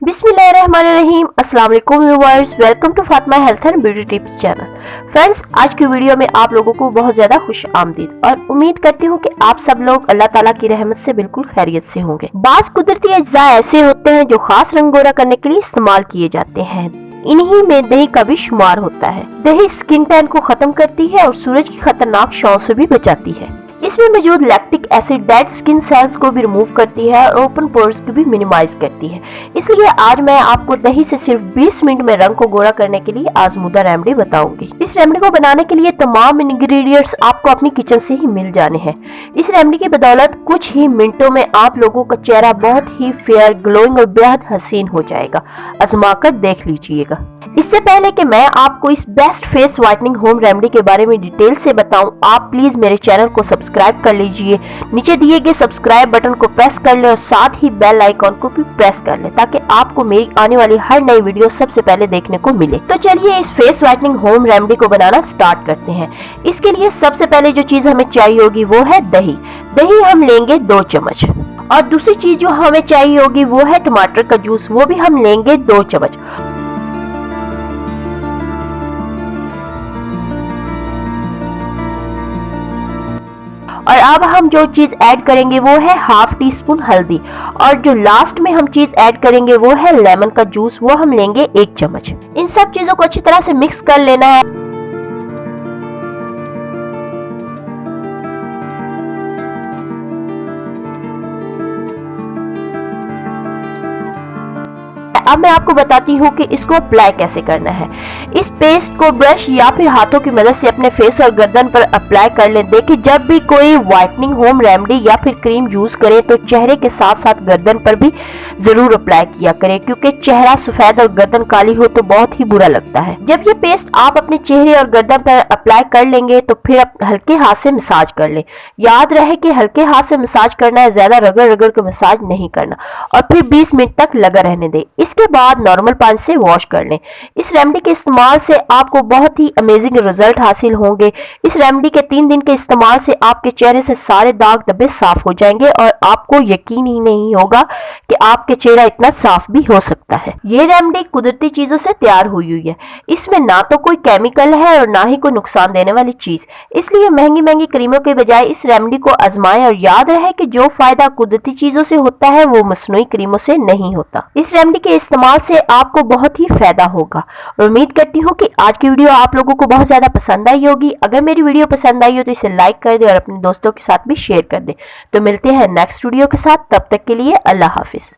बिस्मिल्लाहिर्रहमानिर्रहीम। अस्सलाम वालेकुम viewers, welcome to Fatima health and beauty tips channel. Friends, आज की वीडियो में आप लोगों को बहुत ज्यादा खुश आमदीद और उम्मीद करती हूँ कि आप सब लोग अल्लाह ताला की रहमत से बिल्कुल खैरियत से होंगे। बाज़ कुदरती अज्जा ऐसे होते हैं जो खास रंग गोरा करने के लिए इस्तेमाल किए जाते हैं। इन्हीं में दही का भी शुमार होता है। दही स्किन टैन को खत्म करती है और सूरज की खतरनाक छांव से भी बचाती है। इसमें मौजूद lactic acid dead skin cells को भी रिमूव करती है और ओपन पोर्स को भी मिनिमाइज करती है। इसलिए आज मैं आपको दही से सिर्फ 20 मिनट में रंग को गोरा करने के लिए आजमूदा रेमेडी बताऊंगी। इस रेमेडी को बनाने के लिए तमाम इंग्रेडिएंट्स आपको अपनी किचन से ही मिल जाने हैं। इस रेमेडी की बदौलत कुछ ही मिनटों में आप लोगों का चेहरा बहुत ही फेयर, ग्लोइंग और बेहद हसीन हो जाएगा। आजमा कर देख लीजिएगा। इससे पहले कि मैं आपको इस best face whitening home remedy के बारे में डिटेल से बताऊं, आप प्लीज मेरे चैनल को सब्सक्राइब कर लीजिए। नीचे दिए गए सब्सक्राइब बटन को प्रेस कर ले और साथ ही बेल आइकॉन को भी प्रेस कर ले ताकि आपको मेरी आने वाली हर नई वीडियो सबसे पहले देखने को मिले। तो चलिए इस फेस व्हाइटनिंग होम रेमेडी को बनाना स्टार्ट करते हैं। इसके लिए सबसे पहले जो चीज हमें चाहिए होगी वो है दही। दही हम लेंगे 2 चम्मच और दूसरी चीज जो हमें चाहिए होगी वो है टमाटर का जूस, वो भी हम लेंगे 2 चम्मच। और अब हम जो चीज ऐड करेंगे वो है हाफ टी स्पून हल्दी और जो लास्ट में हम चीज ऐड करेंगे वो है लेमन का जूस, वो हम लेंगे 1 चम्मच। इन सब चीजों को अच्छी तरह से मिक्स कर लेना है। अब मैं आपको बताती हूँ कि इसको अप्लाई कैसे करना है। इस पेस्ट को ब्रश या फिर हाथों की मदद से अपने फेस और गर्दन पर अप्लाई कर लें। देखिए, जब भी कोई व्हाइटनिंग होम रेमेडी या फिर क्रीम यूज करें तो चेहरे के साथ साथ गर्दन पर भी जरूर अप्लाई किया करें, क्योंकि चेहरा सफेद और गर्दन काली हो तो बहुत ही बुरा लगता है। जब ये पेस्ट आप अपने चेहरे और गर्दन पर अप्लाई कर लेंगे तो फिर हल्के हाथ से मसाज कर लें। याद रहे कि हल्के हाथ से मसाज करना है, ज्यादा रगड़ रगड़ के मसाज नहीं करना। और फिर 20 मिनट तक लगा रहने दें। इसके बाद नॉर्मल पानी से वॉश कर लें। इस रेमेडी के इस्तेमाल से आपको बहुत ही अमेजिंग रिजल्ट हासिल होंगे। इस रेमेडी के 3 दिन के इस्तेमाल से आपके चेहरे से सारे दाग धब्बे साफ हो जाएंगे और आपको यकीन ही नहीं होगा कि आपके चेहरा इतना साफ भी हो सकता है। ये रेमेडी कुदरती चीजों से तैयार हुई है। इसमें ना तो कोई केमिकल है और ना ही कोई नुकसान देने वाली चीज, इसलिए महंगी महंगी क्रीमों के बजाय इस रेमेडी को आजमाएं और याद रहे कि जो फायदा कुदरती चीजों से होता है वो मसनूई क्रीमों से नहीं होता। इस रेमेडी के इस्तेमाल से आपको बहुत ही फायदा होगा और उम्मीद करती हूँ कि आज की वीडियो आप लोगों को बहुत ज्यादा पसंद आई होगी। अगर मेरी वीडियो पसंद आई हो तो इसे लाइक कर दे और अपने दोस्तों के साथ भी शेयर कर दे। तो मिलते हैं नेक्स्ट वीडियो के साथ, तब तक के लिए अल्लाह हाफिज।